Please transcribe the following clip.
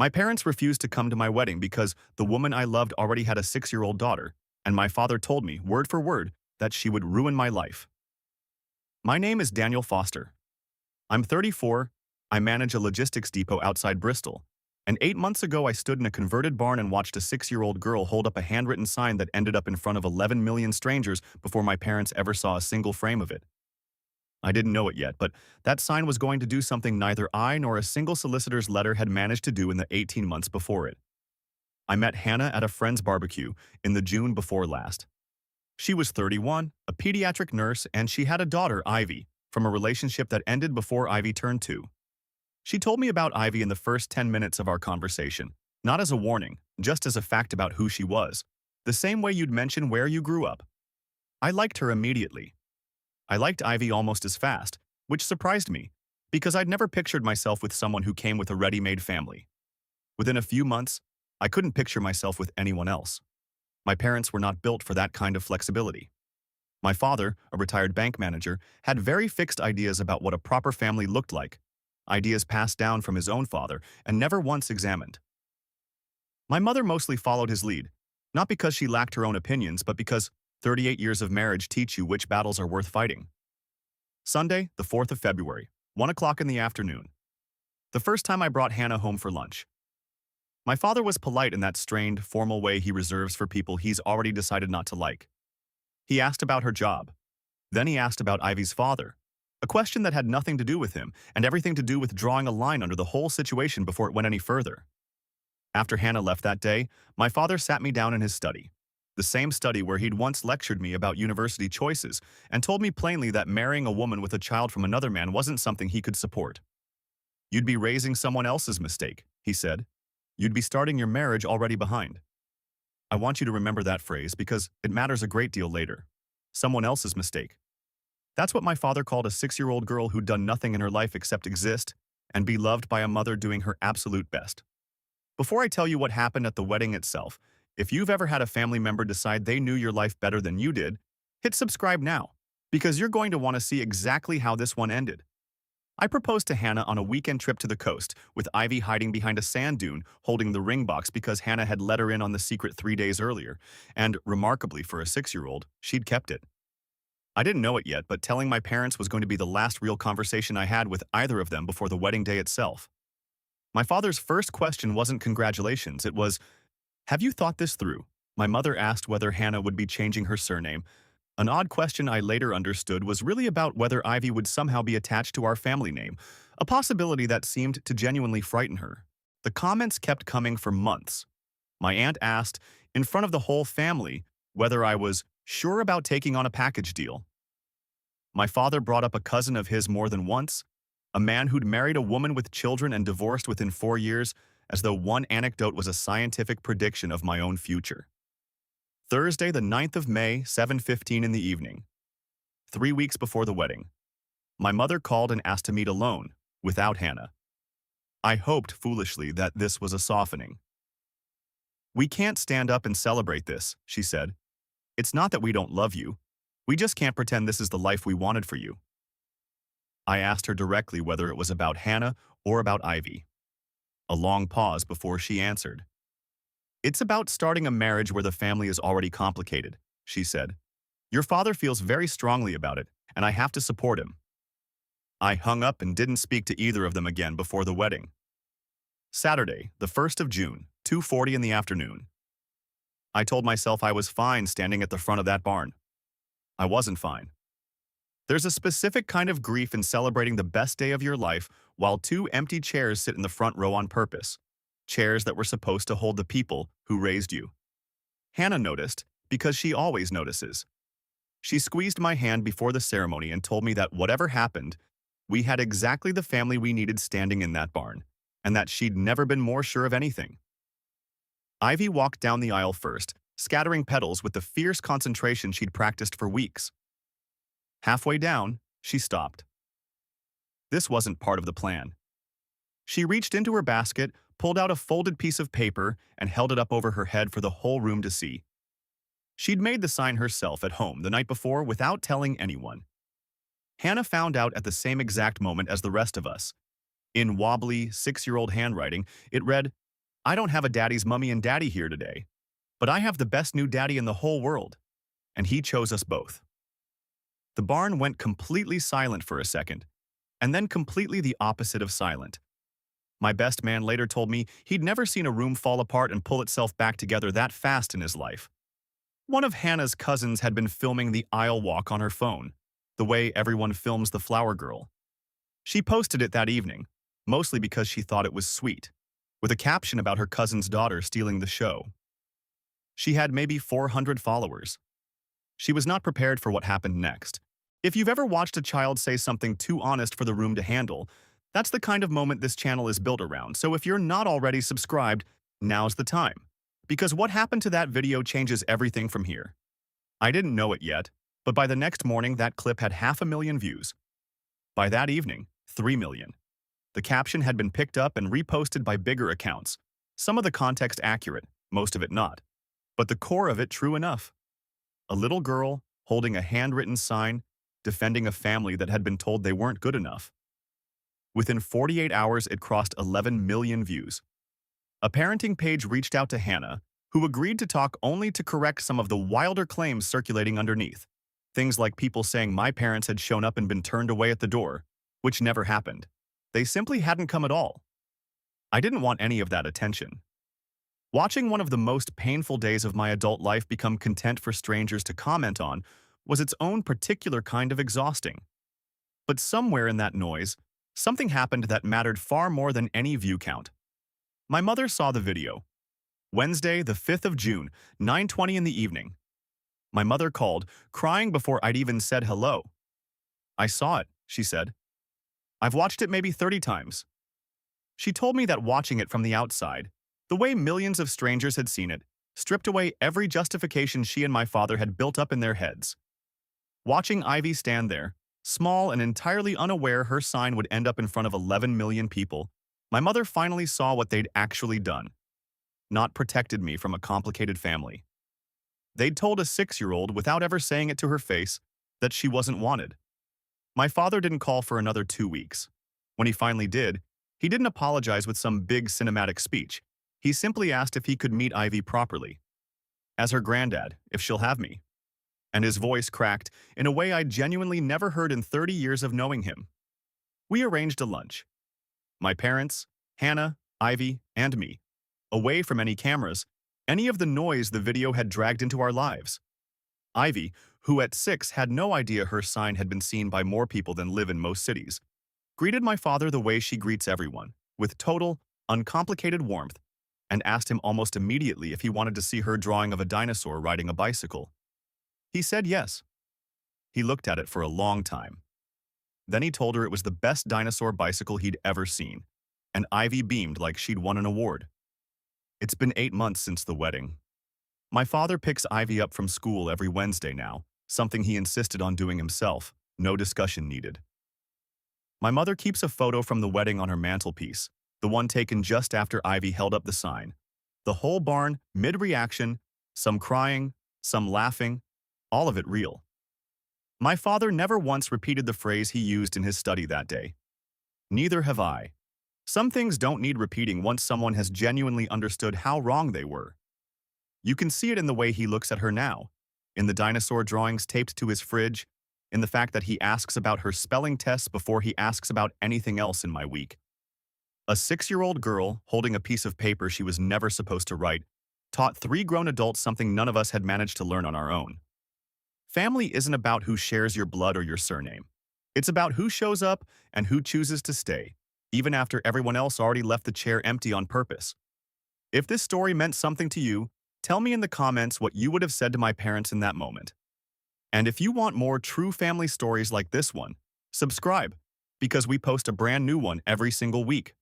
My parents refused to come to my wedding because the woman I loved already had a 6-year-old daughter, and my father told me, word for word, that she would ruin my life. My name is Daniel Foster. I'm 34, I manage a logistics depot outside Bristol, and 8 months ago I stood in a converted barn and watched a 6-year-old girl hold up a handwritten sign that ended up in front of 11 million strangers before my parents ever saw a single frame of it. I didn't know it yet, but that sign was going to do something neither I nor a single solicitor's letter had managed to do in the 18 months before it. I met Hannah at a friend's barbecue in the June before last. She was 31, a pediatric nurse, and she had a daughter, Ivy, from a relationship that ended before Ivy turned 2. She told me about Ivy in the first 10 minutes of our conversation, not as a warning, just as a fact about who she was, the same way you'd mention where you grew up. I liked her immediately. I liked Ivy almost as fast, which surprised me, because I'd never pictured myself with someone who came with a ready-made family. Within a few months, I couldn't picture myself with anyone else. My parents were not built for that kind of flexibility. My father, a retired bank manager, had very fixed ideas about what a proper family looked like, ideas passed down from his own father and never once examined. My mother mostly followed his lead, not because she lacked her own opinions, but because 38 years of marriage teach you which battles are worth fighting. Sunday, the 4th of February, 1 o'clock in the afternoon. The first time I brought Hannah home for lunch. My father was polite in that strained, formal way he reserves for people he's already decided not to like. He asked about her job. Then he asked about Ivy's father, a question that had nothing to do with him and everything to do with drawing a line under the whole situation before it went any further. After Hannah left that day, my father sat me down in his study, the same study where he'd once lectured me about university choices and told me plainly that marrying a woman with a child from another man wasn't something he could support. "You'd be raising someone else's mistake," he said. "You'd be starting your marriage already behind." I want you to remember that phrase because it matters a great deal later. Someone else's mistake. That's what my father called a 6-year-old girl who'd done nothing in her life except exist and be loved by a mother doing her absolute best. Before I tell you what happened at the wedding itself, if you've ever had a family member decide they knew your life better than you did, hit subscribe now, because you're going to want to see exactly how this one ended. I proposed to Hannah on a weekend trip to the coast, with Ivy hiding behind a sand dune holding the ring box because Hannah had let her in on the secret 3 days earlier, and, remarkably for a 6-year-old, she'd kept it. I didn't know it yet, but telling my parents was going to be the last real conversation I had with either of them before the wedding day itself. My father's first question wasn't congratulations, it was, "Have you thought this through?" My mother asked whether Hannah would be changing her surname. An odd question I later understood was really about whether Ivy would somehow be attached to our family name, a possibility that seemed to genuinely frighten her. The comments kept coming for months. My aunt asked, in front of the whole family, whether I was sure about taking on a package deal. My father brought up a cousin of his more than once, a man who'd married a woman with children and divorced within 4 years, as though one anecdote was a scientific prediction of my own future. Thursday, the 9th of May, 7:15 in the evening. 3 weeks before the wedding. My mother called and asked to meet alone, without Hannah. I hoped, foolishly, that this was a softening. "We can't stand up and celebrate this," she said. "It's not that we don't love you. We just can't pretend this is the life we wanted for you." I asked her directly whether it was about Hannah or about Ivy. A long pause before she answered. "It's about starting a marriage where the family is already complicated," she said. "Your father feels very strongly about it, and I have to support him." I hung up and didn't speak to either of them again before the wedding. Saturday, the 1st of June, 2:40 in the afternoon. I told myself I was fine standing at the front of that barn. I wasn't fine. There's a specific kind of grief in celebrating the best day of your life while 2 empty chairs sit in the front row on purpose, chairs that were supposed to hold the people who raised you. Hannah noticed, because she always notices. She squeezed my hand before the ceremony and told me that whatever happened, we had exactly the family we needed standing in that barn, and that she'd never been more sure of anything. Ivy walked down the aisle first, scattering petals with the fierce concentration she'd practiced for weeks. Halfway down, she stopped. This wasn't part of the plan. She reached into her basket, pulled out a folded piece of paper, and held it up over her head for the whole room to see. She'd made the sign herself at home the night before without telling anyone. Hannah found out at the same exact moment as the rest of us. In wobbly, 6-year-old handwriting, it read, I don't have a daddy's mummy and daddy here today, but I have the best new daddy in the whole world, and he chose us both. The barn went completely silent for a second, and then completely the opposite of silent. My best man later told me he'd never seen a room fall apart and pull itself back together that fast in his life. One of Hannah's cousins had been filming the aisle walk on her phone, the way everyone films the flower girl. She posted it that evening, mostly because she thought it was sweet, with a caption about her cousin's daughter stealing the show. She had maybe 400 followers. She was not prepared for what happened next. If you've ever watched a child say something too honest for the room to handle, that's the kind of moment this channel is built around, so if you're not already subscribed, now's the time. Because what happened to that video changes everything from here. I didn't know it yet, but by the next morning that clip had 500,000 views. By that evening, 3 million. The caption had been picked up and reposted by bigger accounts, some of the context accurate, most of it not. But the core of it true enough. A little girl holding a handwritten sign defending a family that had been told they weren't good enough. Within 48 hours, it crossed 11 million views. A parenting page reached out to Hannah, who agreed to talk only to correct some of the wilder claims circulating underneath. Things like people saying my parents had shown up and been turned away at the door, which never happened. They simply hadn't come at all. I didn't want any of that attention. Watching one of the most painful days of my adult life become content for strangers to comment on was its own particular kind of exhausting. But somewhere in that noise, something happened that mattered far more than any view count. My mother saw the video. Wednesday, the 5th of June, 9:20 in the evening. My mother called, crying before I'd even said hello. I saw it, she said. I've watched it maybe 30 times. She told me that watching it from the outside, the way millions of strangers had seen it, stripped away every justification she and my father had built up in their heads. Watching Ivy stand there, small and entirely unaware her sign would end up in front of 11 million people, my mother finally saw what they'd actually done. Not protected me from a complicated family. They'd told a 6-year-old, without ever saying it to her face, that she wasn't wanted. My father didn't call for another 2 weeks. When he finally did, he didn't apologize with some big cinematic speech. He simply asked if he could meet Ivy properly. As her granddad, if she'll have me. And his voice cracked in a way I'd genuinely never heard in 30 years of knowing him. We arranged a lunch. My parents, Hannah, Ivy, and me. Away from any cameras, any of the noise the video had dragged into our lives. Ivy, who at 6 had no idea her sign had been seen by more people than live in most cities, greeted my father the way she greets everyone, with total, uncomplicated warmth, and asked him almost immediately if he wanted to see her drawing of a dinosaur riding a bicycle. He said yes. He looked at it for a long time. Then he told her it was the best dinosaur bicycle he'd ever seen, and Ivy beamed like she'd won an award. It's been 8 months since the wedding. My father picks Ivy up from school every Wednesday now, something he insisted on doing himself, no discussion needed. My mother keeps a photo from the wedding on her mantelpiece, the one taken just after Ivy held up the sign. The whole barn, mid-reaction, some crying, some laughing, all of it real. My father never once repeated the phrase he used in his study that day. Neither have I. Some things don't need repeating once someone has genuinely understood how wrong they were. You can see it in the way he looks at her now, in the dinosaur drawings taped to his fridge, in the fact that he asks about her spelling tests before he asks about anything else in my week. A 6-year-old girl, holding a piece of paper she was never supposed to write, taught 3 grown adults something none of us had managed to learn on our own. Family isn't about who shares your blood or your surname. It's about who shows up and who chooses to stay, even after everyone else already left the chair empty on purpose. If this story meant something to you, tell me in the comments what you would have said to my parents in that moment. And if you want more true family stories like this one, subscribe, because we post a brand new one every single week.